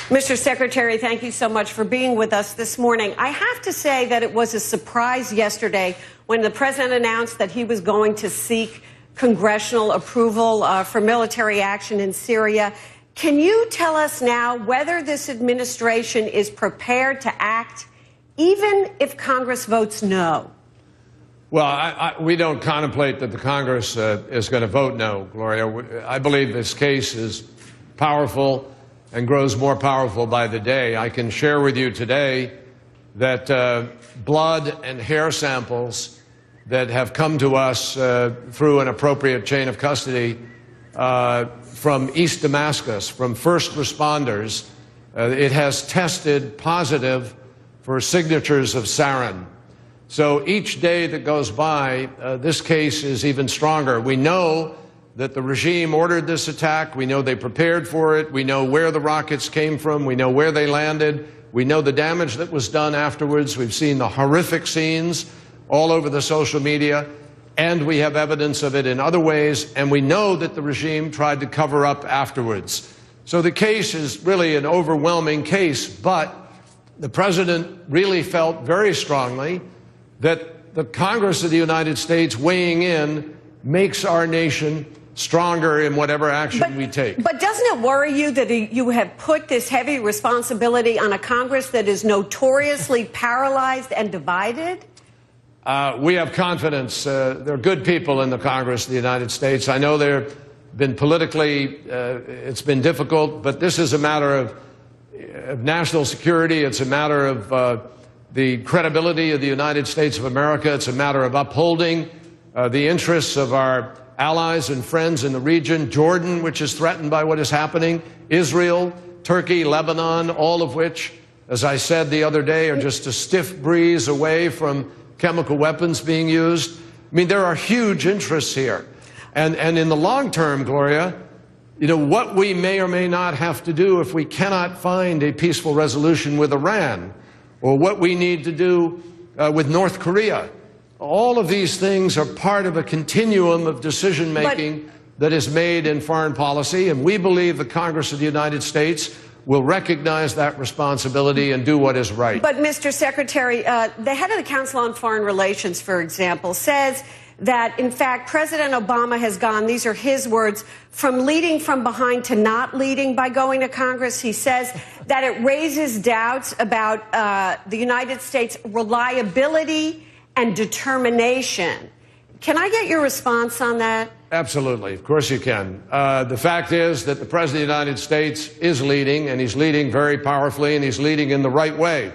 Mr. Secretary, thank you so much for being with us this morning. I have to say that it was a surprise yesterday when the president announced that he was going to seek congressional approval for military action in Syria. Can you tell us now whether this administration is prepared to act even if Congress votes no? Well, we don't contemplate that the Congress is going to vote no, Gloria. I believe this case is powerful and grows more powerful by the day. I can share with you today that blood and hair samples that have come to us through an appropriate chain of custody from East Damascus, from first responders, it has tested positive for signatures of sarin. So each day that goes by, this case is even stronger. We know that the regime ordered this attack. We know they prepared for it. We know where the rockets came from. We know where they landed. We know the damage that was done afterwards. We've seen the horrific scenes all over the social media, and we have evidence of it in other ways, and we know that the regime tried to cover up afterwards. So the case is really an overwhelming case, but the president really felt very strongly that the Congress of the United States weighing in makes our nation stronger in whatever action we take. But doesn't it worry you that you have put this heavy responsibility on a Congress that is notoriously paralyzed and divided? We have confidence. There are good people in the Congress of the United States. I know they've been politically, it's been difficult, but this is a matter of national security. It's a matter of the credibility of the United States of America. It's a matter of upholding the interests of our allies and friends in the region, Jordan, which is threatened by what is happening, Israel, Turkey, Lebanon, all of which, as I said the other day, are just a stiff breeze away from chemical weapons being used. I mean, there are huge interests here. And in the long term, Gloria, you know, what we may or may not have to do if we cannot find a peaceful resolution with Iran, or what we need to do with North Korea. All of these things are part of a continuum of decision-making that is made in foreign policy, and we believe the Congress of the United States will recognize that responsibility and do what is right. But, Mr. Secretary, the head of the Council on Foreign Relations, for example, says that, in fact, President Obama has gone, these are his words, from leading from behind to not leading by going to Congress. He says that it raises doubts about the United States' reliability and determination. Can I get your response on that? Absolutely. Of course you can. The fact is that the President of the United States is leading, and he's leading very powerfully, and he's leading in the right way.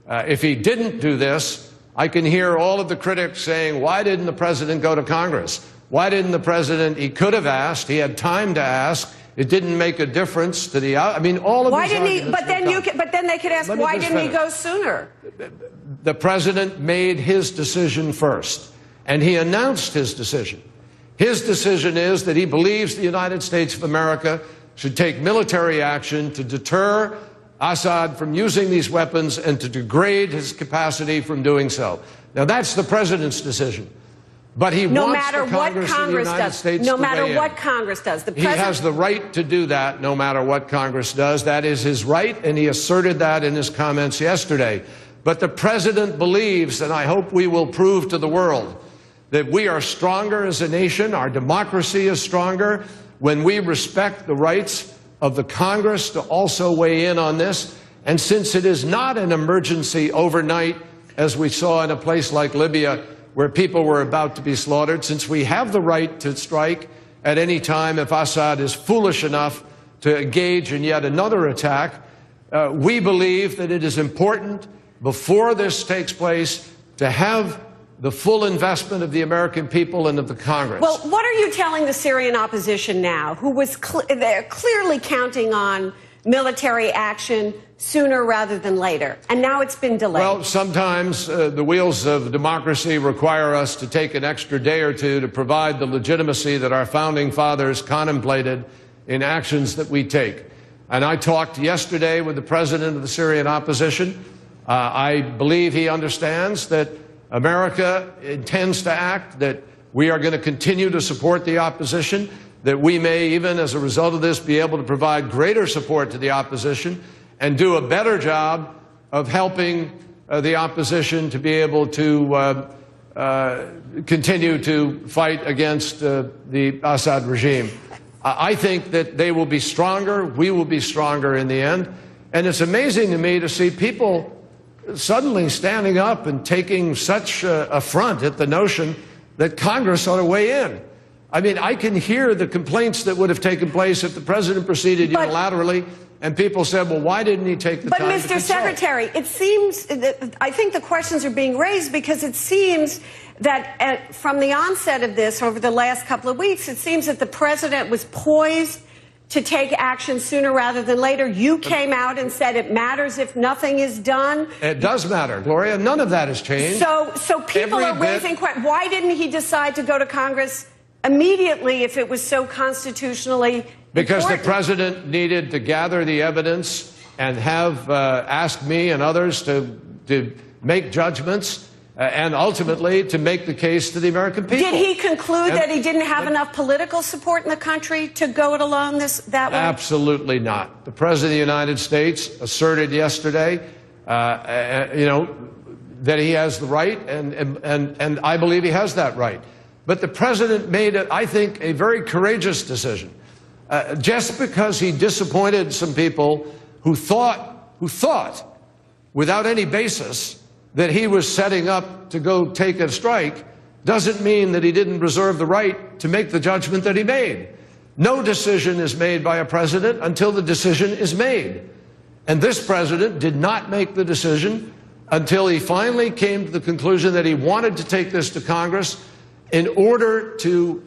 If he didn't do this, I can hear all of the critics saying, why didn't the President go to Congress? Why didn't the President? He could have asked. He had time to ask. It didn't make a difference to the. I mean, all of why these didn't he? arguments But then they could ask, why didn't he go sooner? The President made his decision first, and he announced his decision. His decision is that he believes the United States of America should take military action to deter Assad from using these weapons and to degrade his capacity from doing so. Now, that's the President's decision. But he wants the Congress of the United States to weigh in. No matter what Congress does. He has the right to do that no matter what Congress does. That is his right, and he asserted that in his comments yesterday. But the President believes, and I hope we will prove to the world, that we are stronger as a nation, our democracy is stronger, when we respect the rights of the Congress to also weigh in on this. And since it is not an emergency overnight, as we saw in a place like Libya, where people were about to be slaughtered, since we have the right to strike at any time if Assad is foolish enough to engage in yet another attack, we believe that it is important, before this takes place, to have the full investment of the American people and of the Congress. Well, what are you telling the Syrian opposition now, who was they're clearly counting on military action sooner rather than later, and now it's been delayed? Well, sometimes the wheels of democracy require us to take an extra day or two to provide the legitimacy that our founding fathers contemplated in actions that we take. And I talked yesterday with the president of the Syrian opposition. I believe he understands that America intends to act, that we are going to continue to support the opposition, that we may, even as a result of this, be able to provide greater support to the opposition and do a better job of helping the opposition to be able to continue to fight against the Assad regime. I think that they will be stronger, we will be stronger in the end. And it's amazing to me to see people suddenly standing up and taking such affront at the notion that Congress ought to weigh in. I mean, I can hear the complaints that would have taken place if the president proceeded unilaterally, and people said, well, why didn't he take the time to consult? But, Mr. Secretary, it seems that I think the questions are being raised because it seems that from the onset of this, over the last couple of weeks, it seems that the president was poised to take action sooner rather than later. You came out and said it matters if nothing is done. It does matter, Gloria. None of that has changed. So people are raising questions. Why didn't he decide to go to Congress immediately if it was so constitutionally because important? The president needed to gather the evidence and have asked me and others to make judgments and ultimately to make the case to the American people. Did he conclude that he didn't have enough political support in the country to go it alone that way? Absolutely not. The President of the United States asserted yesterday, that he has the right, and I believe he has that right. But the President made, I think, a very courageous decision. Just because he disappointed some people who thought, without any basis, that he was setting up to go take a strike, doesn't mean that he didn't reserve the right to make the judgment that he made. No decision is made by a president until the decision is made. And this president did not make the decision until he finally came to the conclusion that he wanted to take this to Congress in order to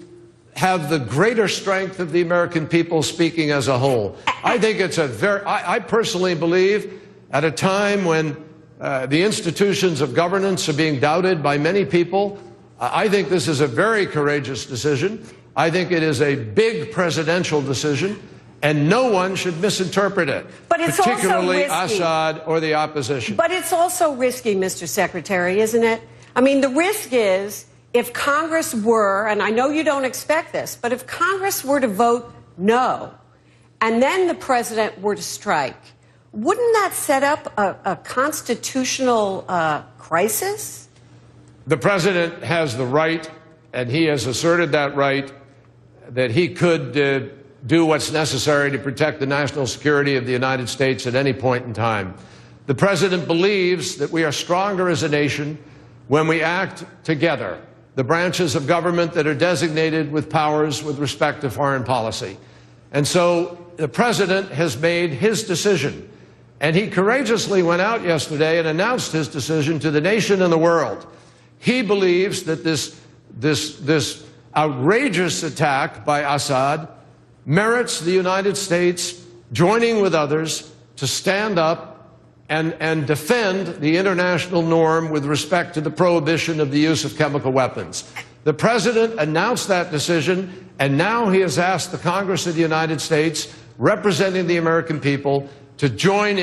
have the greater strength of the American people speaking as a whole. I think it's I personally believe at a time when the institutions of governance are being doubted by many people, I think this is a very courageous decision. I think it is a big presidential decision, and no one should misinterpret it, but it's particularly also risky. Assad or the opposition. But it's also risky, Mr. Secretary, isn't it? I mean, the risk is if Congress were, and I know you don't expect this, but if Congress were to vote no, and then the president were to strike, wouldn't that set up a constitutional crisis? The president has the right, and he has asserted that right, that he could do what's necessary to protect the national security of the United States at any point in time. The president believes that we are stronger as a nation when we act together, the branches of government that are designated with powers with respect to foreign policy. And so the president has made his decision. And he courageously went out yesterday and announced his decision to the nation and the world. He believes that this outrageous attack by Assad merits the United States joining with others to stand up and defend the international norm with respect to the prohibition of the use of chemical weapons. The president announced that decision, and now he has asked the Congress of the United States, representing the American people, to join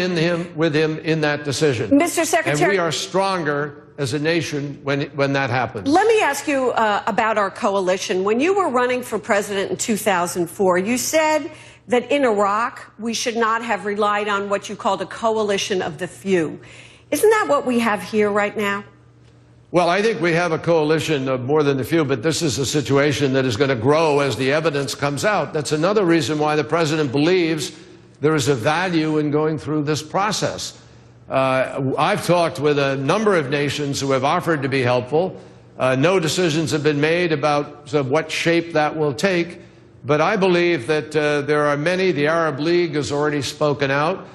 with him in that decision. Mr. Secretary, and we are stronger as a nation when that happens. Let me ask you about our coalition. When you were running for president in 2004, you said that in Iraq we should not have relied on what you called a coalition of the few. Isn't that what we have here right now? Well, I think we have a coalition of more than a few, but this is a situation that is going to grow as the evidence comes out. That's another reason why the president believes there is a value in going through this process. I've talked with a number of nations who have offered to be helpful. No decisions have been made about what shape that will take, but I believe that there are many. The Arab League has already spoken out.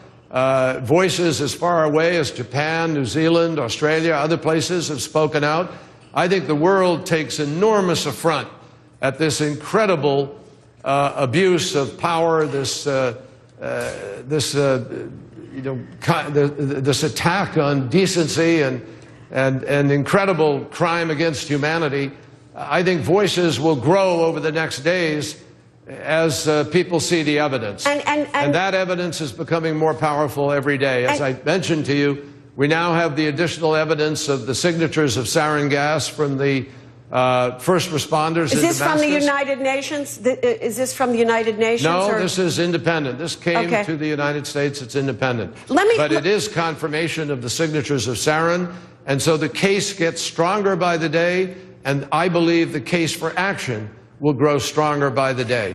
Voices as far away as Japan, New Zealand, Australia, other places have spoken out. I think the world takes enormous affront at this incredible abuse of power, this attack on decency and incredible crime against humanity. I think voices will grow over the next days as people see the evidence. And that evidence is becoming more powerful every day. As I mentioned to you, we now have the additional evidence of the signatures of sarin gas from the first responders. Is this from the Damascus. United Nations? Is this from the United Nations? No, or? this is independent. This came Okay. to the United States. It's independent. But it is confirmation of the signatures of Sarin. And so the case gets stronger by the day. And I believe the case for action will grow stronger by the day.